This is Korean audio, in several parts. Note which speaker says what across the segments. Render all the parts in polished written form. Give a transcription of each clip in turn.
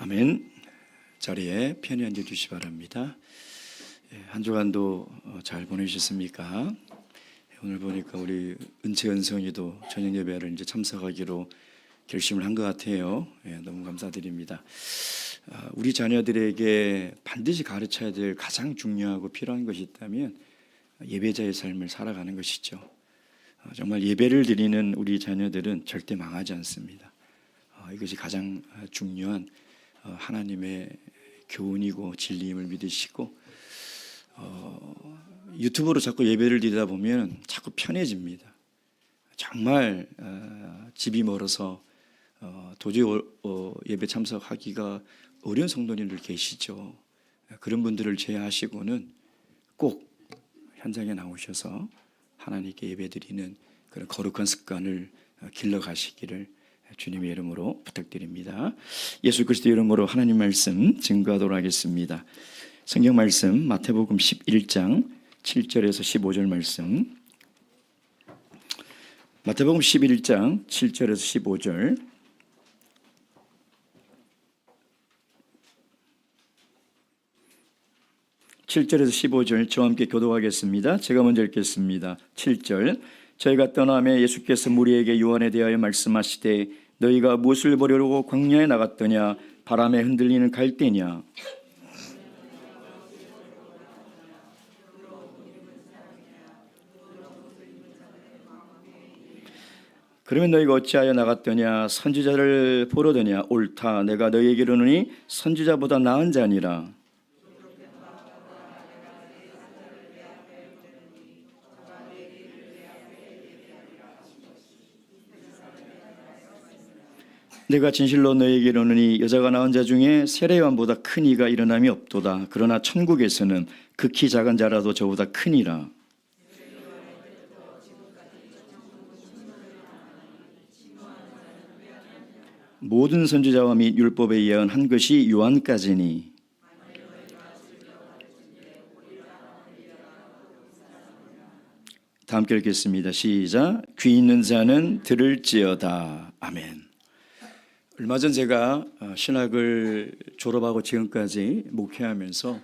Speaker 1: 아멘. 자리에 편히 앉아 주시기 바랍니다. 한 주간도 잘 보내셨습니까? 오늘 보니까 우리 은채 은성이도 저녁 예배를 이제 참석하기로 결심을 한 것 같아요. 너무 감사드립니다. 우리 자녀들에게 반드시 가르쳐야 될 가장 중요하고 필요한 것이 있다면 예배자의 삶을 살아가는 것이죠. 정말 예배를 드리는 우리 자녀들은 절대 망하지 않습니다. 이것이 가장 중요한 하나님의 교훈이고 진리임을 믿으시고, 유튜브로 자꾸 예배를 드리다 보면 자꾸 편해집니다. 정말 집이 멀어서 도저히 예배 참석하기가 어려운 성도님들 계시죠. 그런 분들을 제외하시고는 꼭 현장에 나오셔서 하나님께 예배드리는 그런 거룩한 습관을 길러가시기를 주님의 이름으로 부탁드립니다. 예수 그리스도의 이름으로 하나님 말씀 증거하도록 하겠습니다. 성경 말씀 마태복음 11장 7절에서 15절 말씀, 마태복음 11장 7절에서 15절, (7절에서 15절) 저와 함께 교독하겠습니다. 제가 먼저 읽겠습니다. 7절. 저희가 떠나며 예수께서 무리에게 요한에 대하여 말씀하시되 너희가 무엇을 보려고 광야에 나갔더냐? 바람에 흔들리는 갈대냐? 그러면 너희가 어찌하여 나갔더냐? 선지자를 보려더냐? 옳다. 내가 너희에게 이르노니 선지자보다 나은 자니라. 내가 진실로 너희에게 이르노니 여자가 낳은 자 중에 세례요한보다 큰 이가 일어남이 없도다. 그러나 천국에서는 극히 작은 자라도 저보다 크니라. 모든 선지자와 및 율법에 예언한 것이 요한까지니. 다 함께 읽겠습니다. 시작. 귀 있는 자는 들을지어다. 아멘. 얼마 전 제가 신학을 졸업하고 지금까지 목회하면서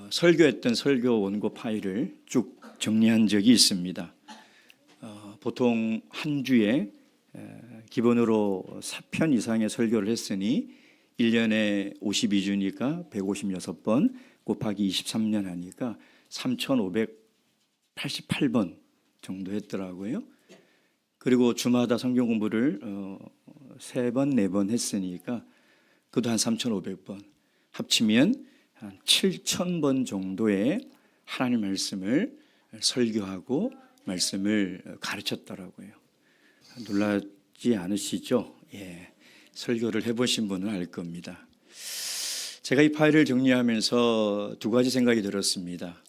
Speaker 1: 설교했던 설교 원고 파일을 쭉 정리한 적이 있습니다. 보통 한 주에 기본으로 4편 이상의 설교를 했으니 1년에 52주니까 156번 곱하기 23년 하니까 3,588번 정도 했더라고요. 그리고 주마다 성경 공부를 3번, 4번 했으니까 그것도 한 3,500번 합치면 한 7,000번 정도의 하나님 말씀을 설교하고 말씀을 가르쳤더라고요. 놀라지 않으시죠? 설교를 해보신 분은 알 겁니다. 제가 이 파일을 정리하면서 두 가지 생각이 들었습니다.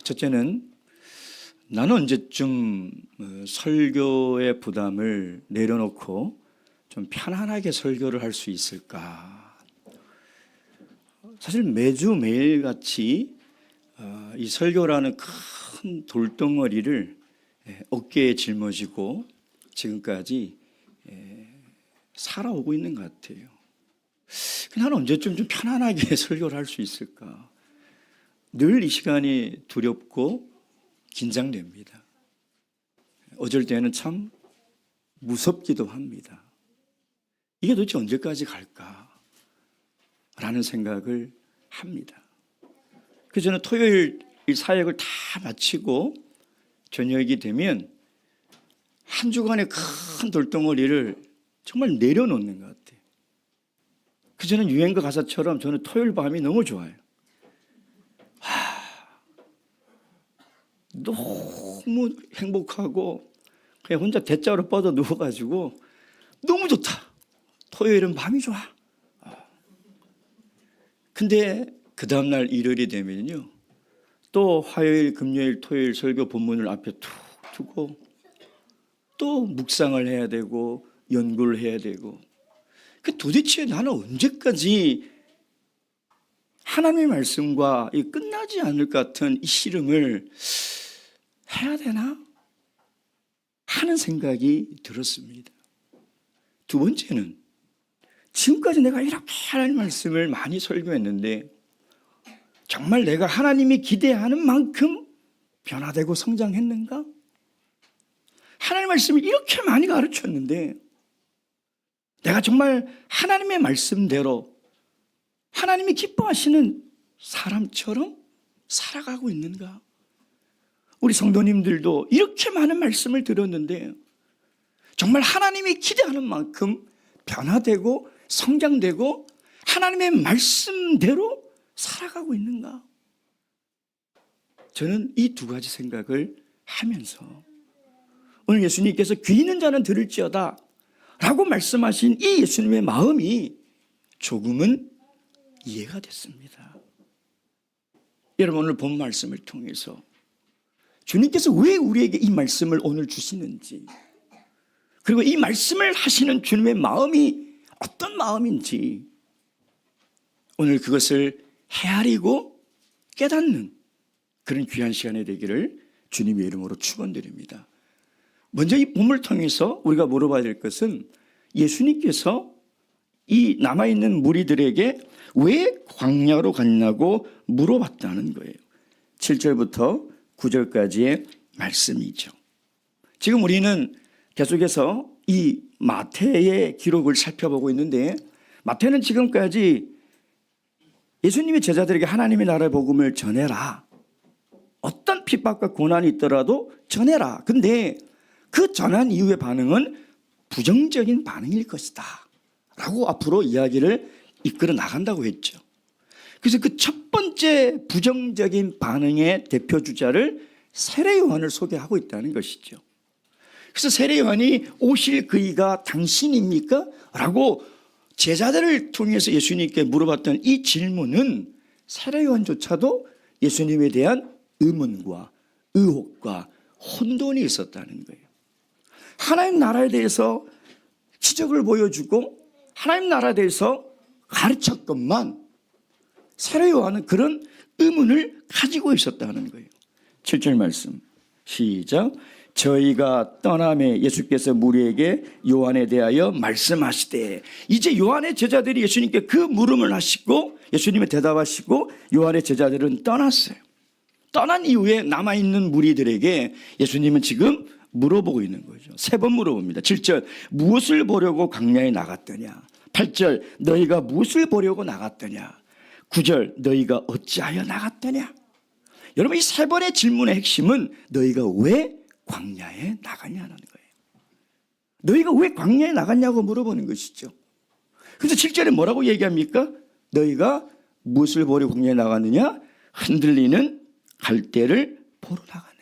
Speaker 1: 첫째는 나는 언제쯤 설교의 부담을 내려놓고 좀 편안하게 설교를 할 수 있을까? 사실 매주 매일같이 이 설교라는 큰 돌덩어리를 어깨에 짊어지고 지금까지 살아오고 있는 것 같아요. 나는 언제쯤 좀 편안하게 설교를 할 수 있을까? 늘 이 시간이 두렵고 긴장됩니다. 어쩔 때는 참 무섭기도 합니다. 이게 도대체 언제까지 갈까? 라는 생각을 합니다. 그래서 저는 토요일 사역을 다 마치고 저녁이 되면 한 주간의 큰 돌덩어리를 정말 내려놓는 것 같아요. 그 저는 유행가 가사처럼 저는 토요일 밤이 너무 좋아요. 너무 행복하고 그냥 혼자 대자로 뻗어 누워가지고 너무 좋다. 토요일은 밤이 좋아. 근데 그 다음날 일요일이 되면요, 또 화요일, 금요일, 토요일 설교 본문을 앞에 툭 두고 또 묵상을 해야 되고 연구를 해야 되고, 도대체 나는 언제까지 하나님의 말씀과 이 끝나지 않을 것 같은 이 씨름을 해야 되나 하는 생각이 들었습니다. 두 번째는 지금까지 내가 이렇게 하나님 말씀을 많이 설교했는데 정말 내가 하나님이 기대하는 만큼 변화되고 성장했는가? 하나님 말씀을 이렇게 많이 가르쳤는데 내가 정말 하나님의 말씀대로 하나님이 기뻐하시는 사람처럼 살아가고 있는가? 우리 성도님들도 이렇게 많은 말씀을 들었는데 정말 하나님이 기대하는 만큼 변화되고 성장되고 하나님의 말씀대로 살아가고 있는가? 저는 이 두 가지 생각을 하면서 오늘 예수님께서 귀 있는 자는 들을지어다 라고 말씀하신 이 예수님의 마음이 조금은 이해가 됐습니다. 여러분, 오늘 본 말씀을 통해서 주님께서 왜 우리에게 이 말씀을 오늘 주시는지, 그리고 이 말씀을 하시는 주님의 마음이 어떤 마음인지 오늘 그것을 헤아리고 깨닫는 그런 귀한 시간이 되기를 주님의 이름으로 축원드립니다. 먼저 이 본문을 통해서 우리가 물어봐야 될 것은 예수님께서 이 남아있는 무리들에게 왜 광야로 갔냐고 물어봤다는 거예요. 7절부터 9절까지의 말씀이죠. 지금 우리는 계속해서 이 마태의 기록을 살펴보고 있는데 마태는 지금까지 예수님이 제자들에게 하나님의 나라의 복음을 전해라. 어떤 핍박과 고난이 있더라도 전해라. 근데 그 전한 이후의 반응은 부정적인 반응일 것이다 라고 앞으로 이야기를 이끌어 나간다고 했죠. 그래서 그 첫 번째 부정적인 반응의 대표주자를 세례 요한을 소개하고 있다는 것이죠. 그래서 세례 요한이 오실 그이가 당신입니까? 라고 제자들을 통해서 예수님께 물어봤던 이 질문은 세례 요한조차도 예수님에 대한 의문과 의혹과 혼돈이 있었다는 거예요. 하나님 나라에 대해서 기적을 보여주고 하나님 나라에 대해서 가르쳤건만 세례 요한은 그런 의문을 가지고 있었다는 거예요. 7절 말씀 시작. 저희가 떠남에 예수께서 무리에게 요한에 대하여 말씀하시되, 이제 요한의 제자들이 예수님께 그 물음을 하시고 예수님의 대답하시고 요한의 제자들은 떠났어요. 떠난 이후에 남아있는 무리들에게 예수님은 지금 물어보고 있는 거죠. 3번 물어봅니다. 7절 무엇을 보려고 광야에 나갔더냐. 8절 너희가 무엇을 보려고 나갔더냐. 9절 너희가 어찌하여 나갔더냐. 여러분, 이 3번의 질문의 핵심은 너희가 왜 광야에 나갔냐는 거예요. 너희가 왜 광야에 나갔냐고 물어보는 것이죠. 그래서 7절에 뭐라고 얘기합니까? 너희가 무엇을 보려 광야에 나갔느냐? 흔들리는 갈대를 보러 나갔느냐.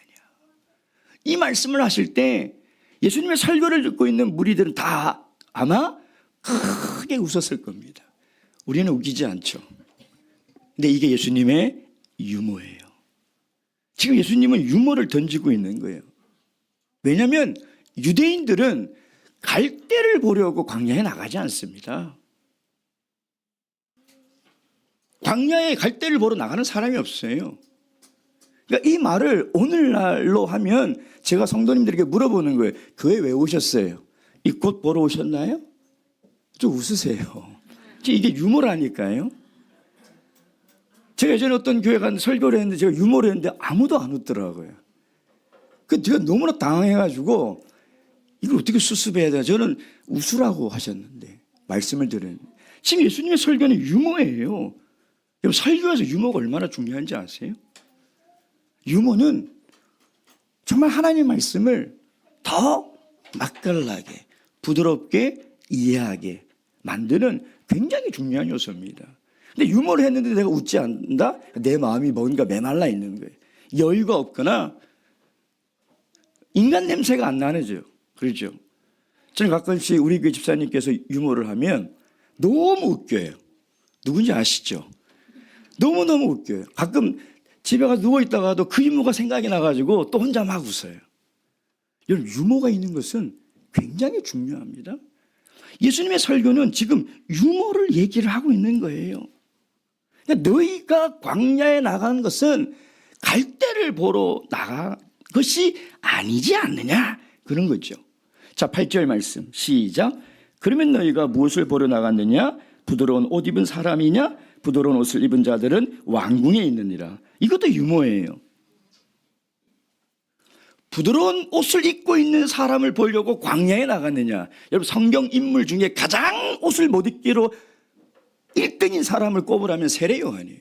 Speaker 1: 이 말씀을 하실 때 예수님의 설교를 듣고 있는 무리들은 다 아마 크게 웃었을 겁니다. 우리는 웃기지 않죠. 근데 이게 예수님의 유머예요. 지금 예수님은 유머를 던지고 있는 거예요. 왜냐하면 유대인들은 갈대를 보려고 광야에 나가지 않습니다. 광야에 갈대를 보러 나가는 사람이 없어요. 그러니까 이 말을 오늘날로 하면 제가 성도님들에게 물어보는 거예요. 교회 왜 오셨어요? 이 꽃 보러 오셨나요? 좀 웃으세요. 이게 유머라니까요. 제가 예전에 어떤 교회 간 설교를 했는데 제가 유머를 했는데 아무도 안 웃더라고요. 제가 너무나 당황해가지고 이걸 어떻게 수습해야 되나. 저는 웃으라고 하셨는데 말씀을 들었는데 지금 예수님의 설교는 유머예요. 여러분, 설교에서 유머가 얼마나 중요한지 아세요? 유머는 정말 하나님의 말씀을 더 맛깔나게 부드럽게 이해하게 만드는 굉장히 중요한 요소입니다. 근데 유머를 했는데 내가 웃지 않는다? 내 마음이 뭔가 메말라 있는 거예요. 여유가 없거나 인간 냄새가 안 나죠. 그렇죠? 저는 가끔씩 우리 교회 집사님께서 유머를 하면 너무 웃겨요. 누군지 아시죠? 너무너무 웃겨요. 가끔 집에 가서 누워있다가도 그 유머가 생각이 나가지고 또 혼자 막 웃어요. 여러분, 유머가 있는 것은 굉장히 중요합니다. 예수님의 설교는 지금 유머를 얘기를 하고 있는 거예요. 그러니까 너희가 광야에 나간 것은 갈대를 보러 나간 것이 아니지 않느냐, 그런 거죠. 자, 8절 말씀 시작. 그러면 너희가 무엇을 보러 나갔느냐? 부드러운 옷 입은 사람이냐? 부드러운 옷을 입은 자들은 왕궁에 있느니라. 이것도 유머예요. 부드러운 옷을 입고 있는 사람을 보려고 광야에 나갔느냐? 여러분, 성경 인물 중에 가장 옷을 못 입기로 1등인 사람을 꼽으라면 세례 요한이에요.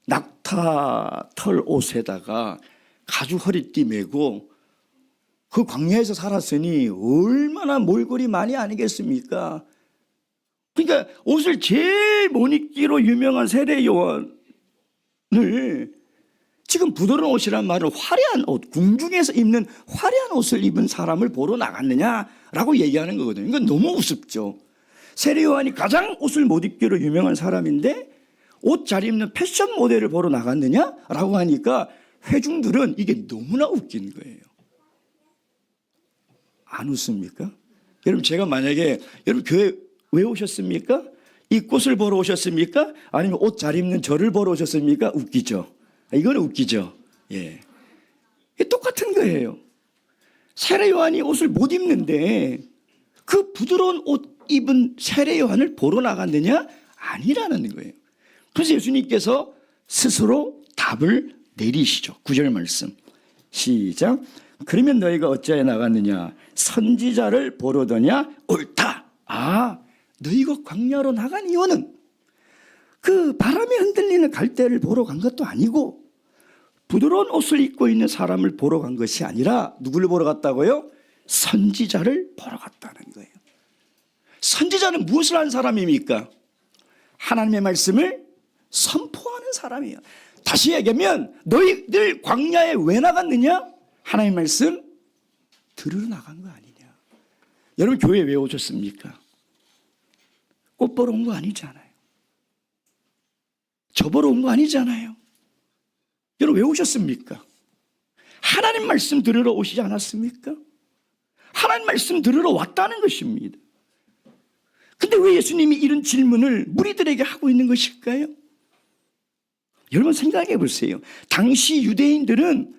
Speaker 1: 낙타 털 옷에다가 가죽 허리띠 메고 그 광야에서 살았으니 얼마나 몰골이 많이 아니겠습니까? 그러니까 옷을 제일 못 입기로 유명한 세례 요한을 지금 부드러운 옷이란 말은 화려한 옷, 궁중에서 입는 화려한 옷을 입은 사람을 보러 나갔느냐라고 얘기하는 거거든요. 이건 너무 우습죠. 세례 요한이 가장 옷을 못 입기로 유명한 사람인데 옷 잘 입는 패션 모델을 보러 나갔느냐라고 하니까 회중들은 이게 너무나 웃긴 거예요. 안 웃습니까? 여러분, 제가 만약에 여러분 교회 왜 오셨습니까? 이 꽃을 보러 오셨습니까? 아니면 옷 잘 입는 저를 보러 오셨습니까? 웃기죠. 이거는 웃기죠. 예, 똑같은 거예요. 세례 요한이 옷을 못 입는데 그 부드러운 옷 입은 세례 요한을 보러 나갔느냐? 아니라는 거예요. 그래서 예수님께서 스스로 답을 내리시죠. 9절 말씀 시작. 그러면 너희가 어찌하여 나갔느냐? 선지자를 보러더냐? 옳다. 너희가 광야로 나간 이유는 그 바람에 흔들리는 갈대를 보러 간 것도 아니고 부드러운 옷을 입고 있는 사람을 보러 간 것이 아니라 누구를 보러 갔다고요? 선지자를 보러 갔다는 거예요. 선지자는 무엇을 하는 사람입니까? 하나님의 말씀을 선포하는 사람이에요. 다시 얘기하면 너희들 광야에 왜 나갔느냐? 하나님의 말씀 들으러 나간 거 아니냐. 여러분, 교회에 왜 오셨습니까? 꽃 보러 온 거 아니잖아요. 저 보러 온 거 아니잖아요. 여러분, 왜 오셨습니까? 하나님 말씀 들으러 오시지 않았습니까? 하나님 말씀 들으러 왔다는 것입니다. 근데 왜 예수님이 이런 질문을 무리들에게 하고 있는 것일까요? 여러분, 생각해 보세요. 당시 유대인들은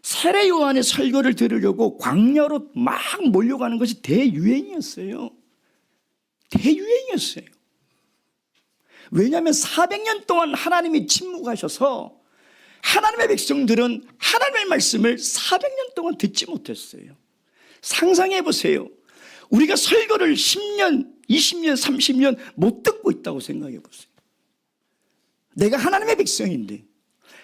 Speaker 1: 세례 요한의 설교를 들으려고 광야로 막 몰려가는 것이 대유행이었어요. 대유행이었어요. 왜냐하면 400년 동안 하나님이 침묵하셔서 하나님의 백성들은 하나님의 말씀을 400년 동안 듣지 못했어요. 상상해 보세요. 우리가 설교를 10년, 20년, 30년 못 듣고 있다고 생각해 보세요. 내가 하나님의 백성인데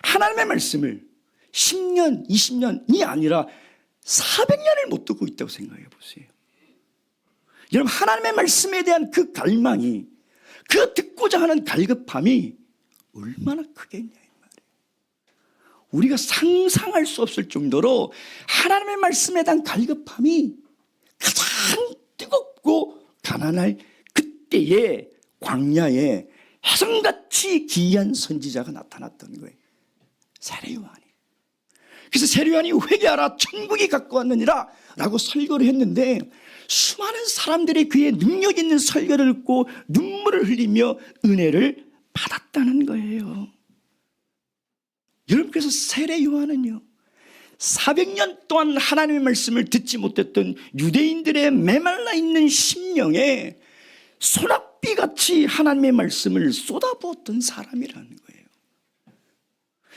Speaker 1: 하나님의 말씀을 10년, 20년이 아니라 400년을 못 듣고 있다고 생각해 보세요. 여러분, 하나님의 말씀에 대한 그 갈망이, 그 듣고자 하는 갈급함이 얼마나 크겠냐 이 말이에요. 우리가 상상할 수 없을 정도로 하나님의 말씀에 대한 갈급함이 가장 뜨겁고 가난할 그때에 광야에 혜성같이 기이한 선지자가 나타났던 거예요. 세례 요한이. 그래서 세례 요한이 회개하라, 천국이 가까웠느니라 라고 설교를 했는데 수많은 사람들이 그의 능력 있는 설교를 듣고 눈물을 흘리며 은혜를 받았다는 거예요. 여러분, 그래서 세례 요한은요, 400년 동안 하나님의 말씀을 듣지 못했던 유대인들의 메말라 있는 심령에 소낙비같이 하나님의 말씀을 쏟아부었던 사람이라는 거예요.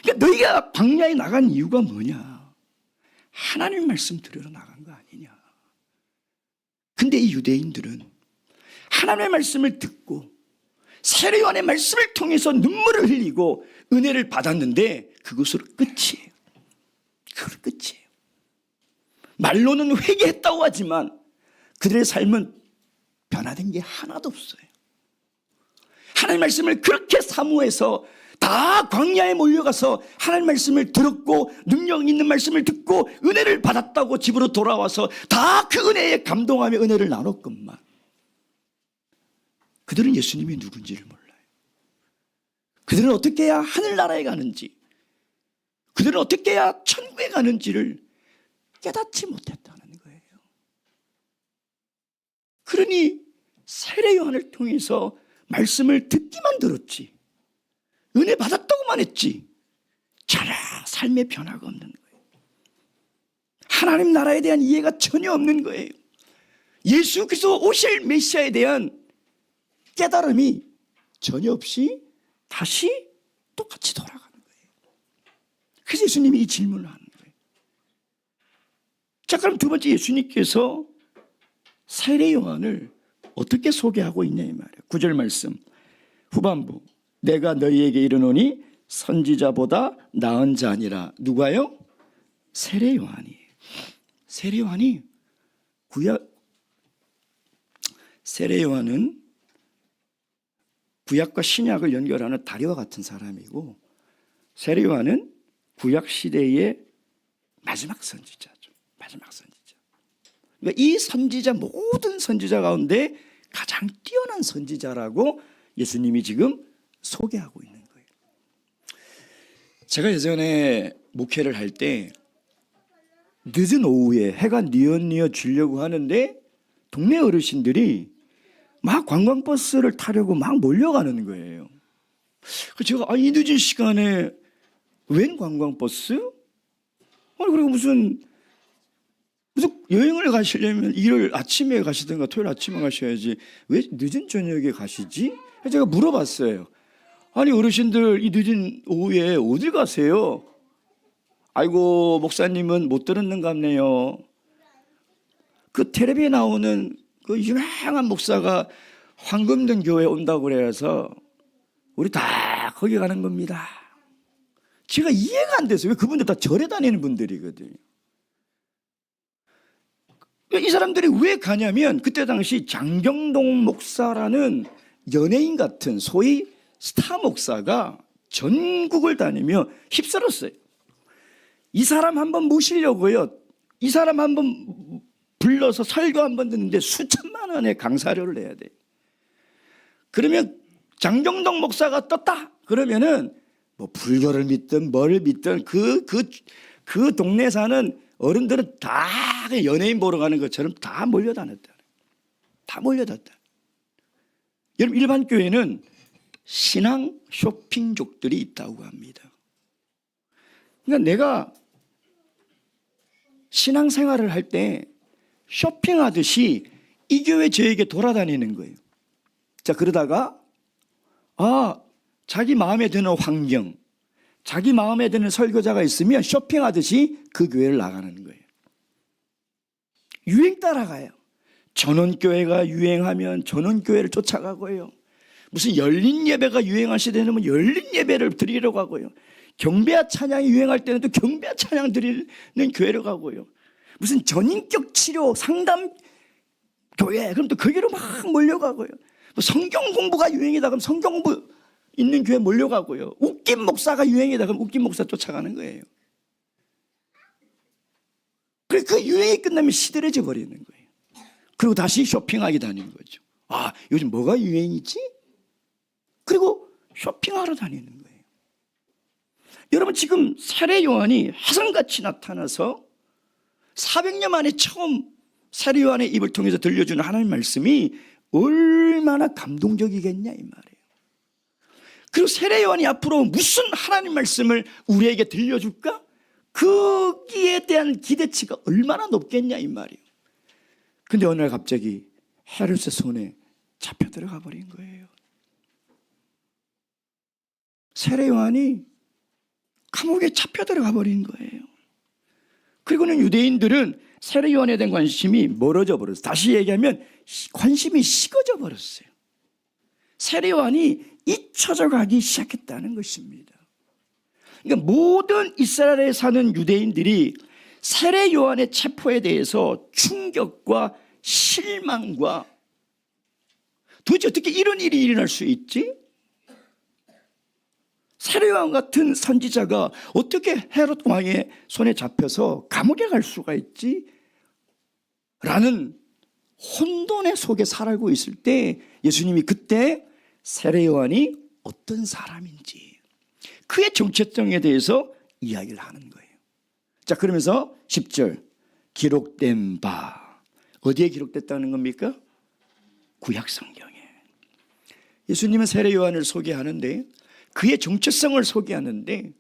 Speaker 1: 그러니까 너희가 광야에 나간 이유가 뭐냐? 하나님의 말씀 들으러 나간 거 아니냐? 근데 이 유대인들은 하나님의 말씀을 듣고 세례 요한의 말씀을 통해서 눈물을 흘리고 은혜를 받았는데 그것으로 끝이에요. 그것으로 끝이에요. 말로는 회개했다고 하지만 그들의 삶은 변화된 게 하나도 없어요. 하나님의 말씀을 그렇게 사모해서 다 광야에 몰려가서 하나님의 말씀을 들었고 능력 있는 말씀을 듣고 은혜를 받았다고 집으로 돌아와서 다 그 은혜에 감동하며 은혜를 나눴건만 그들은 예수님이 누군지를 몰라요. 그들은 어떻게 해야 하늘나라에 가는지, 그들은 어떻게 해야 천국에 가는지를 깨닫지 못했다는 거예요. 그러니 세례 요한을 통해서 말씀을 듣기만 들었지, 은혜 받았다고만 했지 전혀 삶의 변화가 없는 거예요. 하나님 나라에 대한 이해가 전혀 없는 거예요. 예수 그리스도 오실 메시아에 대한 깨달음이 전혀 없이 다시 똑같이 돌아가는 거예요. 그래서 예수님이 이 질문을 하는 거예요. 자, 그럼 두 번째, 예수님께서 세례 요한을 어떻게 소개하고 있냐 이 말이에요. 9절 말씀 후반부, 내가 너희에게 이르노니 선지자보다 나은 자 아니라. 누가요? 세례 요한이에요. 세례 요한이 세례 요한은 구약과 신약을 연결하는 다리와 같은 사람이고, 세례 요한은 구약 시대의 마지막 선지자죠. 마지막 선지자. 그러니까 이 선지자, 모든 선지자 가운데 가장 뛰어난 선지자라고 예수님이 지금 소개하고 있는 거예요. 제가 예전에 목회를 할 때 늦은 오후에 해가 뉘엿뉘엿 지려고 하는데 동네 어르신들이 막 관광버스를 타려고 막 몰려가는 거예요. 그래서 제가 이 늦은 시간에 웬 관광버스? 아니, 그리고 무슨 여행을 가시려면 일요일 아침에 가시든가 토요일 아침에 가셔야지 왜 늦은 저녁에 가시지? 제가 물어봤어요. 아니, 어르신들 이 늦은 오후에 어딜 가세요? 아이고, 목사님은 못 들었는가 보네요. 그 텔레비에 나오는 그 유명한 목사가 황금등 교회 온다고 그래서 우리 다 거기 가는 겁니다. 제가 이해가 안 돼서, 왜 그분들 다 절에 다니는 분들이거든요. 이 사람들이 왜 가냐면 그때 당시 장경동 목사라는 연예인 같은 소위 스타 목사가 전국을 다니며 휩쓸었어요. 이 사람 한번 모시려고요. 이 사람 한번 불러서 설교 한번 듣는데 수천만 원의 강사료를 내야 돼. 그러면 장경동 목사가 떴다 그러면은 뭐 불교를 믿든 뭐를 믿든 그 동네 사는 어른들은 다 연예인 보러 가는 것처럼 다 몰려다녔다. 다 몰려다녔다. 여러분, 일반 교회는 신앙 쇼핑족들이 있다고 합니다. 그러니까 내가 신앙생활을 할 때 쇼핑하듯이 이 교회 저에게 돌아다니는 거예요. 자, 그러다가 자기 마음에 드는 환경, 자기 마음에 드는 설교자가 있으면 쇼핑하듯이 그 교회를 나가는 거예요. 유행 따라가요. 전원교회가 유행하면 전원교회를 쫓아가고요. 무슨 열린 예배가 유행할 시대는 열린 예배를 드리러 가고요. 경배와 찬양이 유행할 때는 또 경배와 찬양 드리는 교회로 가고요. 무슨 전인격 치료 상담 교회, 그럼 또 거기로 막 몰려가고요. 성경 공부가 유행이다 그럼 성경 공부 있는 교회 몰려가고요. 웃긴 목사가 유행이다 그럼 웃긴 목사 쫓아가는 거예요. 그래서 그 유행이 끝나면 시들해져 버리는 거예요. 그리고 다시 쇼핑하게 다니는 거죠. 요즘 뭐가 유행이지? 그리고 쇼핑하러 다니는 거예요. 여러분, 지금 세례 요한이 화성같이 나타나서 400년 만에 처음 세례 요한의 입을 통해서 들려주는 하나님의 말씀이 얼마나 감동적이겠냐 이 말이에요. 그리고 세례 요한이 앞으로 무슨 하나님 말씀을 우리에게 들려줄까? 거기에 대한 기대치가 얼마나 높겠냐 이 말이에요. 근데 어느 날 갑자기 헤롯의 손에 잡혀 들어가 버린 거예요. 세례 요한이 감옥에 잡혀 들어가 버린 거예요. 그리고는 유대인들은 세례 요한에 대한 관심이 멀어져 버렸어요. 다시 얘기하면 관심이 식어져 버렸어요. 세례 요한이 잊혀져 가기 시작했다는 것입니다. 그러니까 모든 이스라엘에 사는 유대인들이 세례 요한의 체포에 대해서 충격과 실망과 도대체 어떻게 이런 일이 일어날 수 있지? 세례 요한 같은 선지자가 어떻게 헤롯 왕의 손에 잡혀서 감옥에 갈 수가 있지? 라는 혼돈의 속에 살고 있을 때 예수님이 그때 세례 요한이 어떤 사람인지 그의 정체성에 대해서 이야기를 하는 거예요. 자, 그러면서 10절 기록된 바, 어디에 기록됐다는 겁니까? 구약 성경에. 예수님은 세례 요한을 소개하는데 그의 정체성을 소개하는데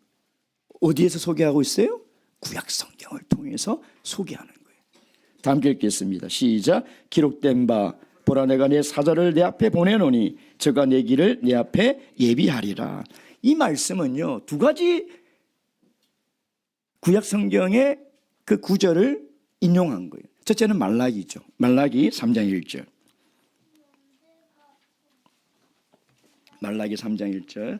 Speaker 1: 어디에서 소개하고 있어요? 구약 성경을 통해서 소개하는 거예요.
Speaker 2: 다 함께 읽겠습니다. 시작. 기록된 바 보라 내가 내 사자를 내 앞에 보내노니 저가 내 길을 내 앞에 예비하리라.
Speaker 1: 이 말씀은요, 두 가지 구약 성경의 그 구절을 인용한 거예요. 첫째는 말라기죠. 말라기 3장 1절. 말라기 3장 1절.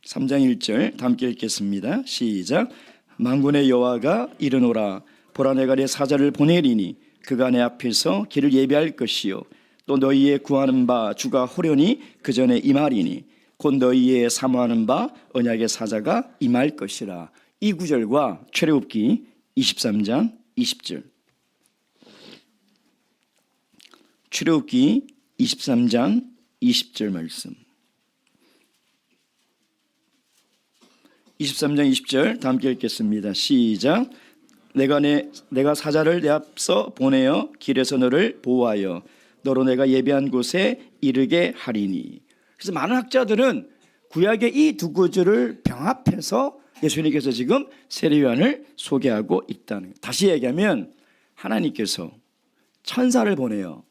Speaker 1: 3장 1절 다 함께 읽겠습니다. 시작. 만군의 여호와가 이르노라 보라 내가 내 사자를 보내리니 그가 내 앞에서 길을 예비할 것이요 또 너희의 구하는 바 주가 호련히 그 전에 임하리니 곧 너희의 사모하는 바 언약의 사자가 임할 것이라. 이 구절과 출애굽기 23장 20절. 출애굽기 23장 20절 말씀. 23장 20절 다 함께 읽겠습니다. 시작. 내가 사자를 내 앞서 보내어 길에서 너를 보호하여 너로 내가 예비한 곳에 이르게 하리니. 그래서 많은 학자들은 구약의 이 두 구절을 병합해서 예수님께서 지금 세례요한을 소개하고 있다는 거예요. 다시 얘기하면 하나님께서 천사를 보내어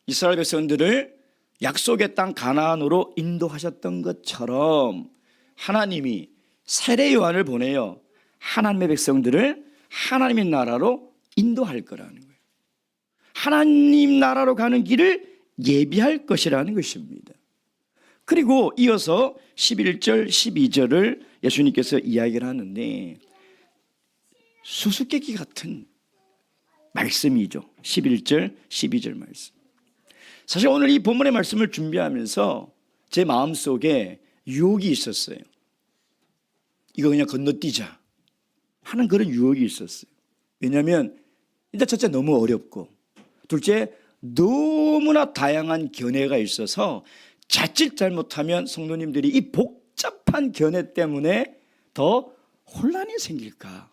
Speaker 1: 이스라엘 백성들을 약속의 땅 가나안으로 인도하셨던 것처럼 하나님이 세례요한을 보내어 하나님의 백성들을 하나님의 나라로 인도할 거라는 거예요. 하나님 나라로 가는 길을 예비할 것이라는 것입니다. 그리고 이어서 11절 12절을 예수님께서 이야기를 하는데 수수께끼 같은 말씀이죠. 11절 12절 말씀. 사실 오늘 이 본문의 말씀을 준비하면서 제 마음속에 유혹이 있었어요. 이거 그냥 건너뛰자 하는 그런 유혹이 있었어요. 왜냐하면 일단 첫째 너무 어렵고 둘째 너무나 다양한 견해가 있어서 자칫 잘못하면 성도님들이 이 복잡한 견해 때문에 더 혼란이 생길까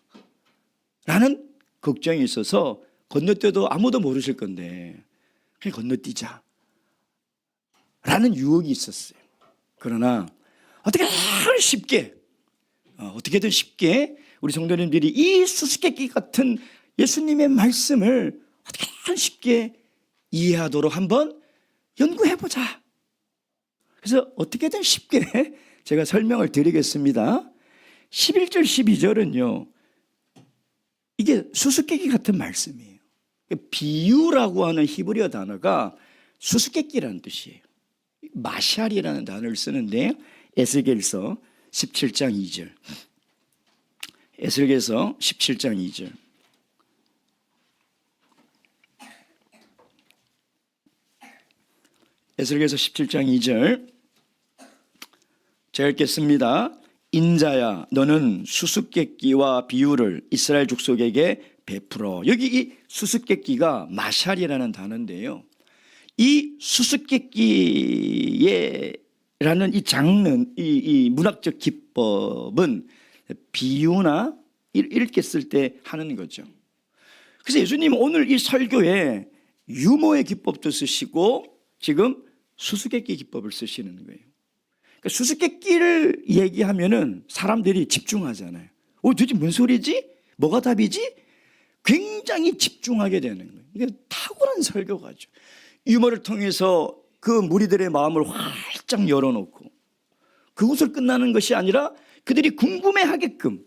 Speaker 1: 라는 걱정이 있어서 건너뛰어도 아무도 모르실 건데 그냥 건너뛰자 라는 유혹이 있었어요. 그러나 어떻게든 쉽게 우리 성도님들이 이 수수께끼 같은 예수님의 말씀을 어떻게든 쉽게 이해하도록 한번 연구해보자. 그래서 어떻게든 쉽게 제가 설명을 드리겠습니다. 11절 12절은요 이게 수수께끼 같은 말씀이에요. 비유라고 하는 히브리어 단어가 수수께끼라는 뜻이에요. 마샬이라는 단어를 쓰는데 에스겔서 17장 2절. 에스겔서 17장 2절. 에스겔서 17장 2절. 제가 읽겠습니다. 인자야 너는 수수께끼와 비유를 이스라엘 족속에게 베풀어. 여기 이 수수께끼가 마샬이라는 단어인데요. 이 수수께끼라는 이 장르, 이 문학적 기법은 비유나 이렇게 쓸 때 하는 거죠. 그래서 예수님은 오늘 이 설교에 유머의 기법도 쓰시고 지금 수수께끼 기법을 쓰시는 거예요. 그러니까 수수께끼를 얘기하면은 사람들이 집중하잖아요. 도대체 무슨 소리지? 뭐가 답이지? 굉장히 집중하게 되는 거예요. 이게 탁월한 설교가죠. 유머를 통해서 그 무리들의 마음을 활짝 열어놓고 그것을 끝나는 것이 아니라 그들이 궁금해하게끔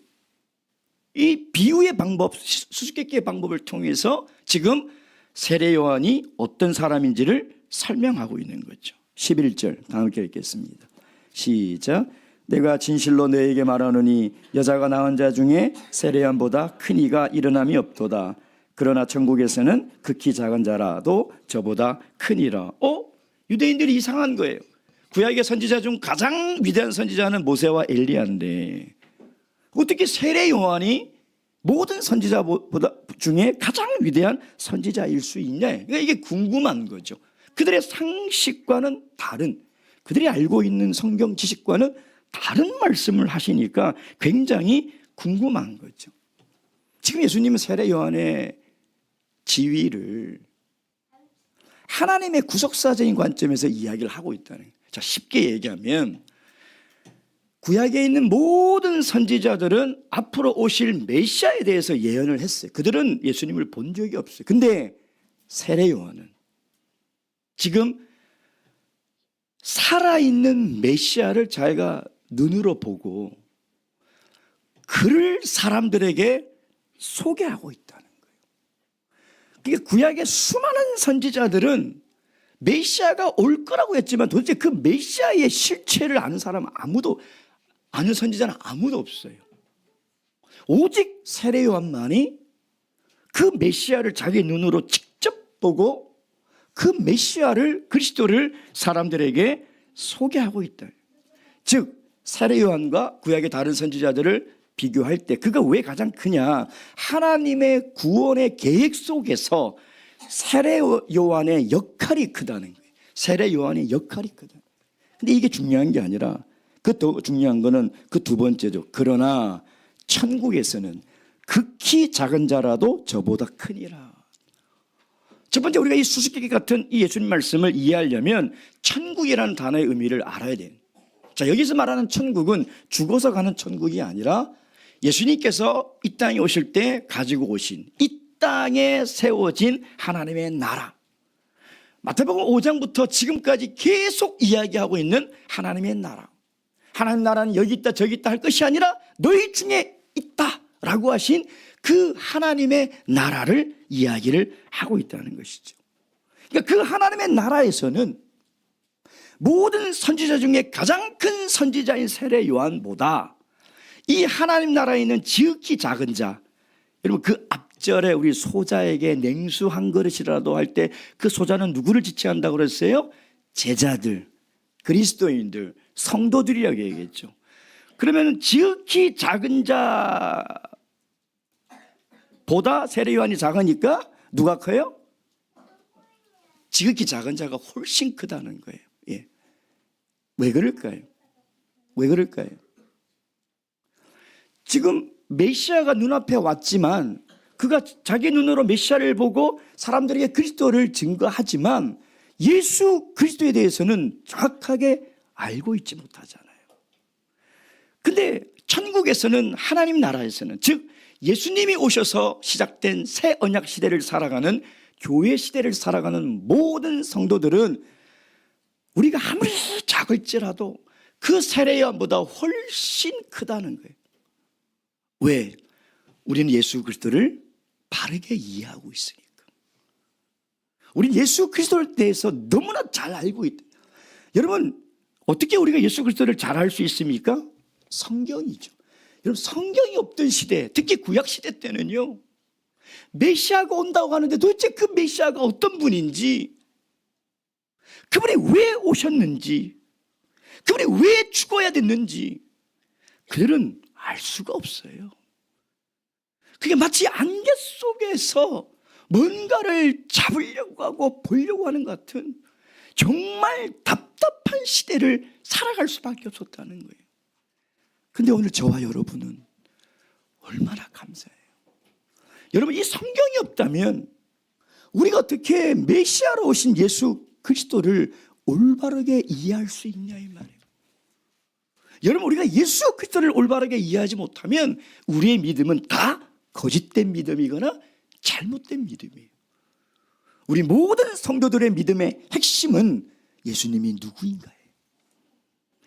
Speaker 1: 이 비유의 방법, 수수께끼의 방법을 통해서 지금 세례 요한이 어떤 사람인지를 설명하고 있는 거죠. 11절 다음 께 읽겠습니다. 시작. 내가 진실로 너에게 말하노니 여자가 낳은 자 중에 세례 요한보다 큰 이가 일어남이 없도다. 그러나 천국에서는 극히 작은 자라도 저보다 크니라. 유대인들이 이상한 거예요. 구약의 선지자 중 가장 위대한 선지자는 모세와 엘리야인데 어떻게 세례 요한이 모든 선지자보다 중에 가장 위대한 선지자일 수 있냐? 그러니까 이게 궁금한 거죠. 그들의 상식과는 다른, 그들이 알고 있는 성경 지식과는 다른 말씀을 하시니까 굉장히 궁금한 거죠. 지금 예수님은 세례 요한의 지위를 하나님의 구속사적인 관점에서 이야기를 하고 있다는 거예요. 자, 쉽게 얘기하면
Speaker 2: 구약에 있는 모든 선지자들은 앞으로 오실 메시아에 대해서 예언을 했어요. 그들은 예수님을 본 적이 없어요. 근데 세례 요한은 지금 살아있는 메시아를 자기가 눈으로 보고 그를 사람들에게 소개하고 있다는 거예요. 그러니까 구약의 수많은 선지자들은 메시아가 올 거라고 했지만 도대체 그 메시아의 실체를 아는 사람은 아는 선지자는 아무도 없어요. 오직 세례 요한만이 그 메시아를 자기 눈으로 직접 보고 그 메시아를, 그리스도를 사람들에게 소개하고 있다. 즉 세례 요한과 구약의 다른 선지자들을 비교할 때 그가 왜 가장 크냐? 하나님의 구원의 계획 속에서 세례 요한의 역할이 크다는 거예요. 세례 요한의 역할이 크다. 근데 이게 중요한 게 아니라 그 더 중요한 거는 그 두 번째죠. 그러나 천국에서는 극히 작은 자라도 저보다 크니라. 첫 번째, 우리가 이 수수께끼 같은 이 예수님 말씀을 이해하려면 천국이라는 단어의 의미를 알아야 돼요. 자, 여기서 말하는 천국은 죽어서 가는 천국이 아니라 예수님께서 이 땅에 오실 때 가지고 오신 이 땅에 세워진 하나님의 나라. 마태복음 5장부터 지금까지 계속 이야기하고 있는 하나님의 나라. 하나님 나라는 여기 있다 저기 있다 할 것이 아니라 너희 중에 있다라고 하신 그 하나님의 나라를 이야기를 하고 있다는 것이죠. 그러니까 그 하나님의 나라에서는 모든 선지자 중에 가장 큰 선지자인 세례 요한보다 이 하나님 나라에 있는 지극히 작은 자, 여러분 그 앞절에 우리 소자에게 냉수 한 그릇이라도 할 때 그 소자는 누구를 지칭한다고 그랬어요? 제자들, 그리스도인들, 성도들이라고 얘기했죠. 그러면 지극히 작은 자보다 세례 요한이 작으니까 누가 커요? 지극히 작은 자가 훨씬 크다는 거예요. 예. 왜 그럴까요? 왜 그럴까요? 지금 메시아가 눈앞에 왔지만 그가 자기 눈으로 메시아를 보고 사람들에게 그리스도를 증거하지만 예수 그리스도에 대해서는 정확하게 알고 있지 못하잖아요. 근데 천국에서는, 하나님 나라에서는, 즉 예수님이 오셔서 시작된 새 언약 시대를 살아가는, 교회 시대를 살아가는 모든 성도들은 우리가 아무리 작을지라도 그 세례 요한보다 훨씬 크다는 거예요. 왜? 우리는 예수 그리스도를 바르게 이해하고 있으니까. 우리는 예수 그리스도에 대해서 너무나 잘 알고 있다. 여러분, 어떻게 우리가 예수 그리스도를 잘 알 수 있습니까? 성경이죠. 여러분, 성경이 없던 시대, 특히 구약 시대 때는요, 메시아가 온다고 하는데 도대체 그 메시아가 어떤 분인지, 그분이 왜 오셨는지, 그분이 왜 죽어야 됐는지 그들은 알 수가 없어요. 그게 마치 안개 속에서 뭔가를 잡으려고 하고 보려고 하는 것 같은 정말 답답한 시대를 살아갈 수밖에 없었다는 거예요. 근데 오늘 저와 여러분은 얼마나 감사해요. 여러분, 이 성경이 없다면 우리가 어떻게 메시아로 오신 예수 그리스도를 올바르게 이해할 수 있냐 이 말이에요. 여러분, 우리가 예수 그리스도를 올바르게 이해하지 못하면 우리의 믿음은 다 거짓된 믿음이거나 잘못된 믿음이에요. 우리 모든 성도들의 믿음의 핵심은 예수님이 누구인가요?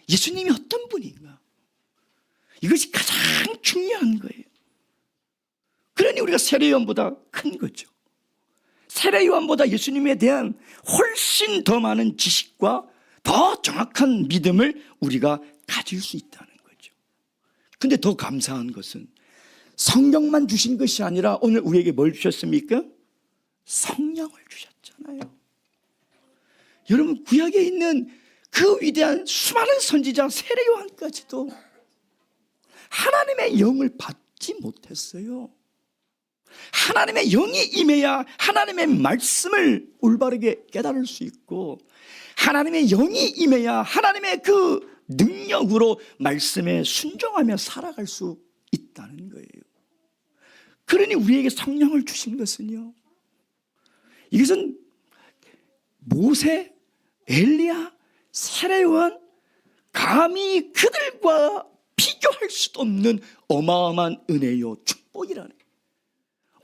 Speaker 2: 예수님이 어떤 분인가? 이것이 가장 중요한 거예요. 그러니 우리가 세례 요한보다 큰 거죠. 세례 요한보다 예수님에 대한 훨씬 더 많은 지식과 더 정확한 믿음을 우리가 가질 수 있다는 거죠. 근데 더 감사한 것은 성경만 주신 것이 아니라 오늘 우리에게 뭘 주셨습니까? 성령을 주셨잖아요. 여러분, 구약에 있는 그 위대한 수많은 선지자 세례 요한까지도 하나님의 영을 받지 못했어요. 하나님의 영이 임해야 하나님의 말씀을 올바르게 깨달을 수 있고, 하나님의 영이 임해야 하나님의 그 능력으로 말씀에 순종하며 살아갈 수 있다는 거예요. 그러니 우리에게 성령을 주신 것은요, 이것은 모세, 엘리야, 세례 요한, 감히 그들과 비교할 수도 없는 어마어마한 은혜요 축복이라는 거예요.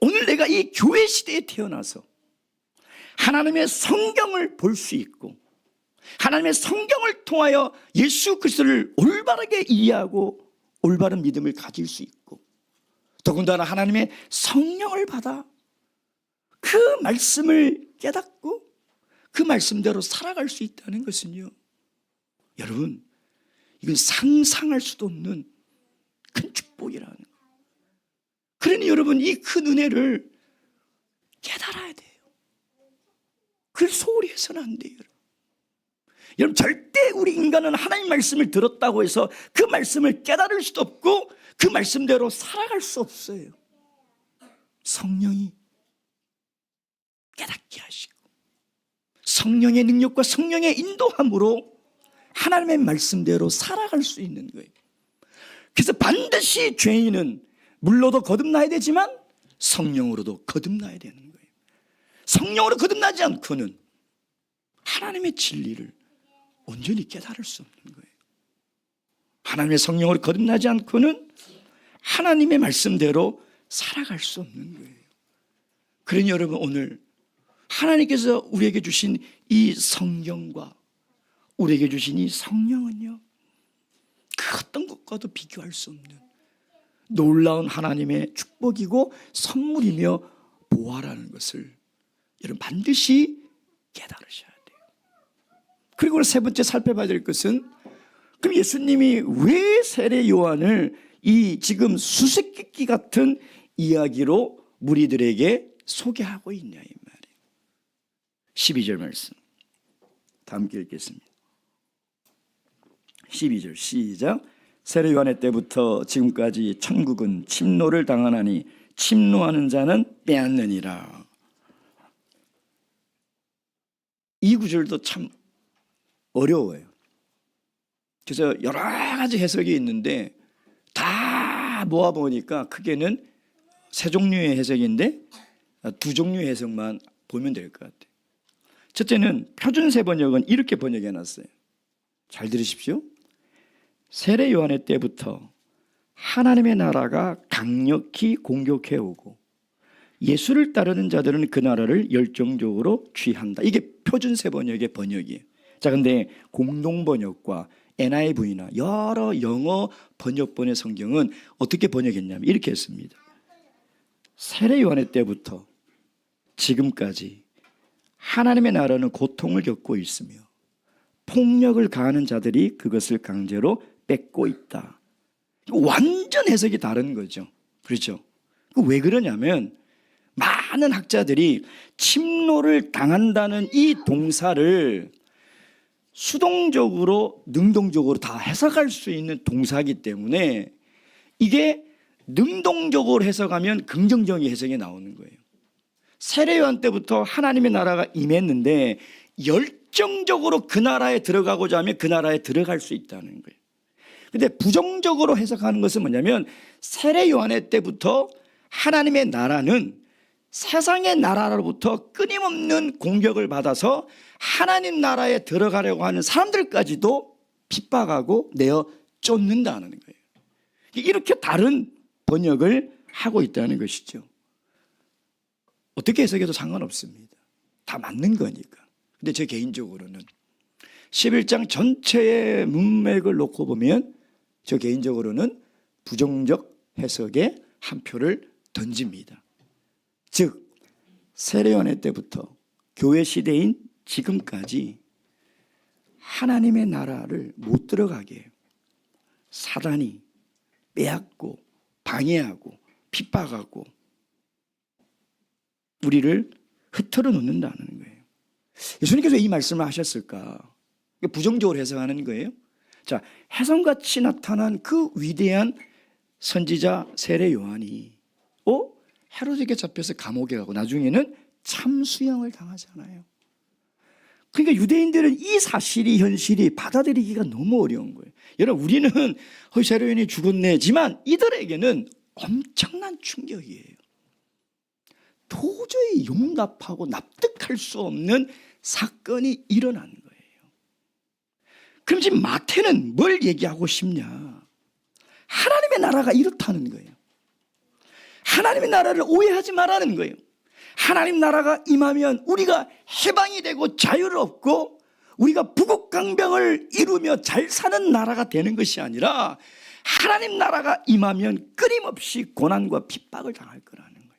Speaker 2: 오늘 내가 이 교회 시대에 태어나서 하나님의 성경을 볼 수 있고 하나님의 성경을 통하여 예수 그리스도를 올바르게 이해하고 올바른 믿음을 가질 수 있고 더군다나 하나님의 성령을 받아 그 말씀을 깨닫고 그 말씀대로 살아갈 수 있다는 것은요, 여러분, 이건 상상할 수도 없는 큰 축복이라는 거예요. 그러니 여러분, 이 큰 은혜를 깨달아야 돼요. 그걸 소홀히 해서는 안 돼요. 여러분, 절대 우리 인간은 하나님 말씀을 들었다고 해서 그 말씀을 깨달을 수도 없고 그 말씀대로 살아갈 수 없어요. 성령이 깨닫게 하시고 성령의 능력과 성령의 인도함으로 하나님의 말씀대로 살아갈 수 있는 거예요. 그래서 반드시 죄인은 물로도 거듭나야 되지만 성령으로도 거듭나야 되는 거예요. 성령으로 거듭나지 않고는 하나님의 진리를 온전히 깨달을 수 없는 거예요. 하나님의 성령으로 거듭나지 않고는 하나님의 말씀대로 살아갈 수 없는 거예요. 그러니 여러분, 오늘 하나님께서 우리에게 주신 이 성경과 우리에게 주신 이 성령은요, 그 어떤 것과도 비교할 수 없는 놀라운 하나님의 축복이고 선물이며 보화라는 것을 여러분 반드시 깨달으셔야 돼요. 그리고 세 번째 살펴봐야 될 것은, 그럼 예수님이 왜 세례 요한을 이 지금 수수께끼 같은 이야기로 무리들에게 소개하고 있냐 이 말이에요. 12절 말씀 다 함께 읽겠습니다. 12절 시작. 세례 요한의 때부터 지금까지 천국은 침노를 당하나니 침노하는 자는 빼앗느니라. 이 구절도 참 어려워요. 그래서 여러 가지 해석이 있는데 다 모아보니까 크게는 세 종류의 해석인데 두 종류의 해석만 보면 될 것 같아요. 첫째는 표준세 번역은 이렇게 번역해놨어요. 잘 들으십시오. 세례 요한의 때부터 하나님의 나라가 강력히 공격해오고 예수를 따르는 자들은 그 나라를 열정적으로 취한다. 이게 표준세 번역의 번역이에요. 자, 근데 공동번역과 NIV나 여러 영어 번역본의 성경은 어떻게 번역했냐면 이렇게 했습니다. 세례 요한의 때부터 지금까지 하나님의 나라는 고통을 겪고 있으며 폭력을 가하는 자들이 그것을 강제로 뺏고 있다. 완전 해석이 다른 거죠. 그렇죠? 왜 그러냐면 많은 학자들이 침노를 당한다는 이 동사를 수동적으로 능동적으로 다 해석할 수 있는 동사이기 때문에 이게 능동적으로 해석하면 긍정적인 해석이 나오는 거예요. 세례 요한 때부터 하나님의 나라가 임했는데 열정적으로 그 나라에 들어가고자 하면 그 나라에 들어갈 수 있다는 거예요. 근데 부정적으로 해석하는 것은 뭐냐면 세례 요한의 때부터 하나님의 나라는 세상의 나라로부터 끊임없는 공격을 받아서 하나님 나라에 들어가려고 하는 사람들까지도 핍박하고 내어 쫓는다는 거예요. 이렇게 다른 번역을 하고 있다는 것이죠. 어떻게 해석해도 상관없습니다. 다 맞는 거니까. 근데 제 개인적으로는 11장 전체의 문맥을 놓고 보면 저 개인적으로는 부정적 해석에 한 표를 던집니다. 즉 세례 요한의 때부터 교회 시대인 지금까지 하나님의 나라를 못 들어가게 사단이 빼앗고 방해하고 핍박하고 우리를 흐트러 놓는다는 거예요. 예수님께서 이 말씀을 하셨을까? 부정적으로 해석하는 거예요. 자, 혜성같이 나타난 그 위대한 선지자 세례 요한이 헤로드에게 잡혀서 감옥에 가고 나중에는 참수형을 당하잖아요. 그러니까 유대인들은 이 사실이 현실이 받아들이기가 너무 어려운 거예요. 여러분, 우리는 세례 요한이 죽었네지만 이들에게는 엄청난 충격이에요. 도저히 용납하고 납득할 수 없는 사건이 일어난 거예요. 그럼 지금 마태는 뭘 얘기하고 싶냐? 하나님의 나라가 이렇다는 거예요. 하나님의 나라를 오해하지 말라는 거예요. 하나님 나라가 임하면 우리가 해방이 되고 자유를 얻고 우리가 부국강병을 이루며 잘 사는 나라가 되는 것이 아니라 하나님 나라가 임하면 끊임없이 고난과 핍박을 당할 거라는 거예요.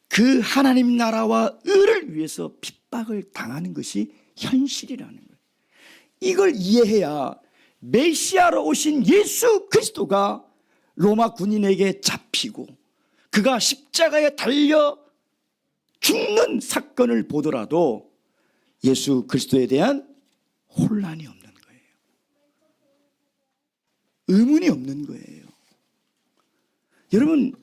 Speaker 2: 그 하나님 나라와 의를 위해서 핍박을 당하는 것이 현실이라는 거예요. 이걸 이해해야 메시아로 오신 예수 그리스도가 로마 군인에게 잡히고 그가 십자가에 달려 죽는 사건을 보더라도 예수 그리스도에 대한 혼란이 없는 거예요. 의문이 없는 거예요. 여러분,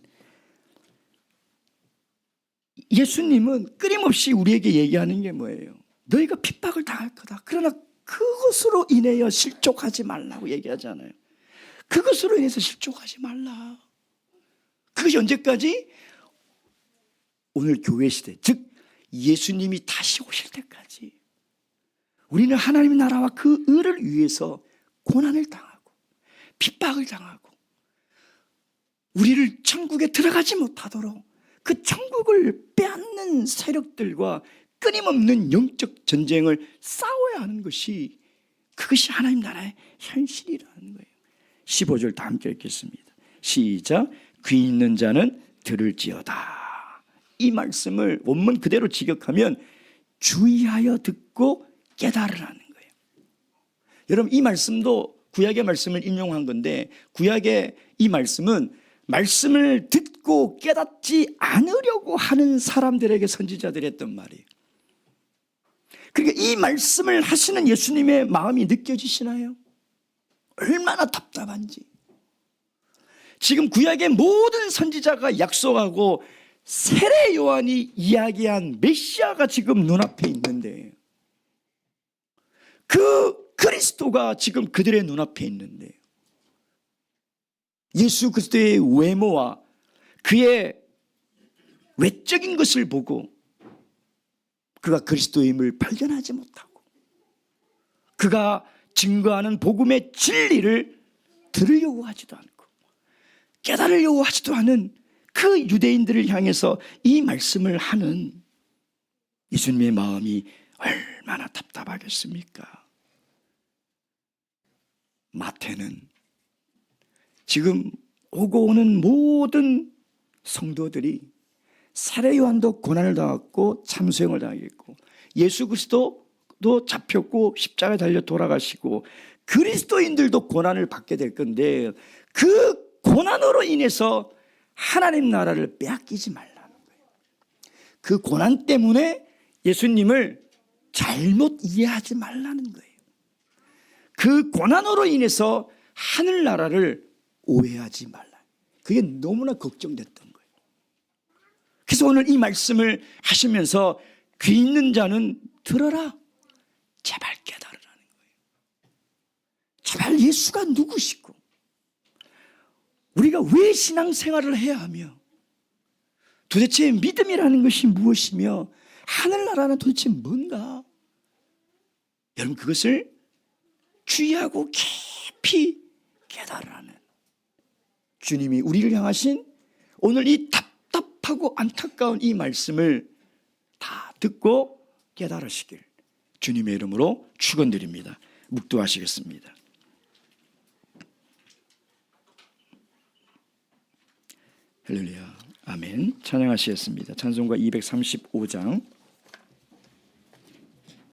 Speaker 2: 예수님은 끊임없이 우리에게 얘기하는 게 뭐예요? 너희가 핍박을 당할 거다. 그러나 그것으로 인하여 실족하지 말라고 얘기하잖아요. 그것으로 인해서 실족하지 말라. 그것이 언제까지? 오늘 교회 시대, 즉 예수님이 다시 오실 때까지 우리는 하나님의 나라와 그 의를 위해서 고난을 당하고 핍박을 당하고 우리를 천국에 들어가지 못하도록 그 천국을 빼앗는 세력들과 끊임없는 영적 전쟁을 싸워야 하는 것이, 그것이 하나님 나라의 현실이라는 거예요. 15절 다 함께 읽겠습니다. 시작. 귀 있는 자는 들을지어다. 이 말씀을 원문 그대로 직역하면 주의하여 듣고 깨달으라는 거예요. 여러분, 이 말씀도 구약의 말씀을 인용한 건데, 구약의 이 말씀은 말씀을 듣고 깨닫지 않으려고 하는 사람들에게 선지자들이 했던 말이에요. 그러니까 이 말씀을 하시는 예수님의 마음이 느껴지시나요? 얼마나 답답한지. 지금 구약의 모든 선지자가 약속하고 세례 요한이 이야기한 메시아가 지금 눈앞에 있는데, 그 그리스도가 지금 그들의 눈앞에 있는데, 예수 그리스도의 외모와 그의 외적인 것을 보고 그가 그리스도임을 발견하지 못하고 그가 증거하는 복음의 진리를 들으려고 하지도 않고 깨달으려고 하지도 않은 그 유대인들을 향해서 이 말씀을 하는 예수님의 마음이 얼마나 답답하겠습니까? 마태는 지금 오고 오는 모든 성도들이 세례 요한도 고난을 당했고 참수형을 당했고 예수 그리스도도 잡혔고 십자가에 달려 돌아가시고 그리스도인들도 고난을 받게 될 건데, 그 고난으로 인해서 하나님 나라를 빼앗기지 말라는 거예요. 그 고난 때문에 예수님을 잘못 이해하지 말라는 거예요. 그 고난으로 인해서 하늘나라를 오해하지 말라. 그게 너무나 걱정됐던 거예요. 그래서 오늘 이 말씀을 하시면서 귀 있는 자는 들어라. 제발 깨달으라는 거예요. 제발 예수가 누구시고 우리가 왜 신앙생활을 해야 하며 도대체 믿음이라는 것이 무엇이며 하늘나라는 도대체 뭔가, 여러분 그것을 주의하고 깊이 깨달으라는 주님이 우리를 향하신 오늘 이 답답하고 안타까운 이 말씀을 다 듣고 깨달으시길 주님의 이름으로 축원드립니다. 묵도하시겠습니다. 할렐루야. 아멘. 찬양하시겠습니다. 찬송가 235장